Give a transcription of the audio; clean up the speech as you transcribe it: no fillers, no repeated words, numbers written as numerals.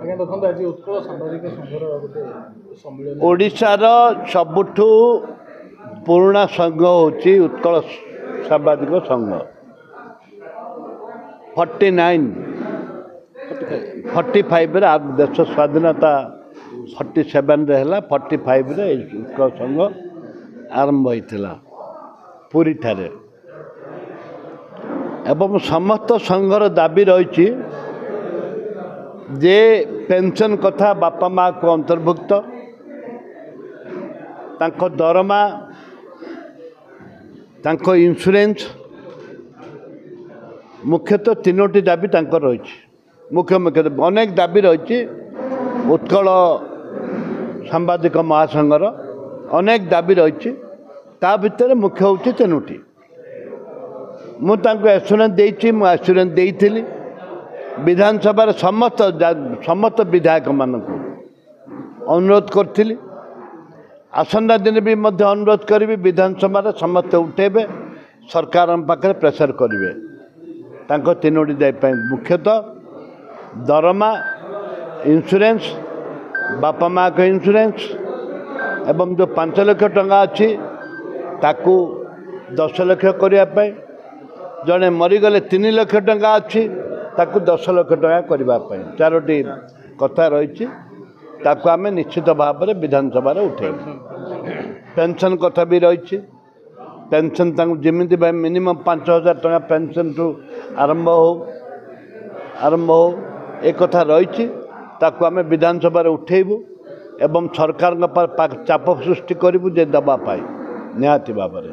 ଆଜ୍ଞା ଦେଖନ୍ତୁ ଆଜି ଉତ୍କଳ ସାମ୍ବାଦିକ ସଂଘର ଗୋଟେ ସମ୍ମିଳନୀ ଓଡ଼ିଶାର ସବୁଠୁ ପୁରୁଣା ସଂଘ ହେଉଛି ଉତ୍କଳ ସାମ୍ବାଦିକ ସଂଘ। 45ରେ ଦେଶ ସ୍ୱାଧୀନତା 47ରେ ହେଲା, 45ରେ ଉତ୍କଳ ସଂଘ ଆରମ୍ଭ ହୋଇଥିଲା ପୁରୀଠାରେ। ଏବଂ ସମସ୍ତ ସଂଘର ଦାବି ରହିଛି ଯେ ପେନ୍ସନ୍ କଥା ବାପା ମାଆକୁ ଅନ୍ତର୍ଭୁକ୍ତ, ତାଙ୍କ ଦରମା, ତାଙ୍କ ଇନ୍ସୁରାନ୍ସ, ମୁଖ୍ୟତଃ ତିନୋଟି ଦାବି ତାଙ୍କର ରହିଛି। ମୁଖ୍ୟ ଅନେକ ଦାବି ରହିଛି ଉତ୍କଳ ସାମ୍ବାଦିକ ମହାସଂଘର, ଅନେକ ଦାବି ରହିଛି। ତା ଭିତରେ ମୁଖ୍ୟ ହେଉଛି ତିନୋଟି। ମୁଁ ତାଙ୍କୁ ଆଶ୍ୟୁରାନ୍ସ ଦେଇଛି, ମୁଁ ଆଶ୍ୟୁରାନ୍ସ ଦେଇଥିଲି ବିଧାନସଭାର ସମସ୍ତ ବିଧାୟକମାନଙ୍କୁ ଅନୁରୋଧ କରିଥିଲି। ଆସନ୍ତା ଦିନେ ବି ମଧ୍ୟ ଅନୁରୋଧ କରିବି, ବିଧାନସଭାରେ ସମସ୍ତେ ଉଠେଇବେ, ସରକାରଙ୍କ ପାଖରେ ପ୍ରେସର କରିବେ ତାଙ୍କ ତିନୋଟି ଦାବି ପାଇଁ। ମୁଖ୍ୟତଃ ଦରମା, ଇନ୍ସୁରାନ୍ସ, ବାପା ମାଆଙ୍କ ଇନ୍ସୁରାନ୍ସ, ଏବଂ ଯେଉଁ 5 ଲକ୍ଷ ଟଙ୍କା ଅଛି ତାକୁ 10 ଲକ୍ଷ କରିବା ପାଇଁ, ଜଣେ ମରିଗଲେ 3 ଲକ୍ଷ ଟଙ୍କା ଅଛି ତାକୁ 10 ଲକ୍ଷ ଟଙ୍କା କରିବା ପାଇଁ, 4ଟି କଥା ରହିଛି। ତାକୁ ଆମେ ନିଶ୍ଚିତ ଭାବରେ ବିଧାନସଭାରେ ଉଠେଇବୁ। ପେନ୍ସନ୍ କଥା ବି ରହିଛି। ପେନ୍ସନ୍ ତାଙ୍କୁ ଯେମିତି ମିନିମମ୍ 5,000 ଟଙ୍କା ପେନ୍ସନ୍ଠୁ ଆରମ୍ଭ ହଉ ଏ କଥା ରହିଛି। ତାକୁ ଆମେ ବିଧାନସଭାରେ ଉଠେଇବୁ ଏବଂ ସରକାରଙ୍କ ଚାପ ସୃଷ୍ଟି କରିବୁ ଯେ ଦେବା ପାଇଁ ନିହାତି ଭାବରେ।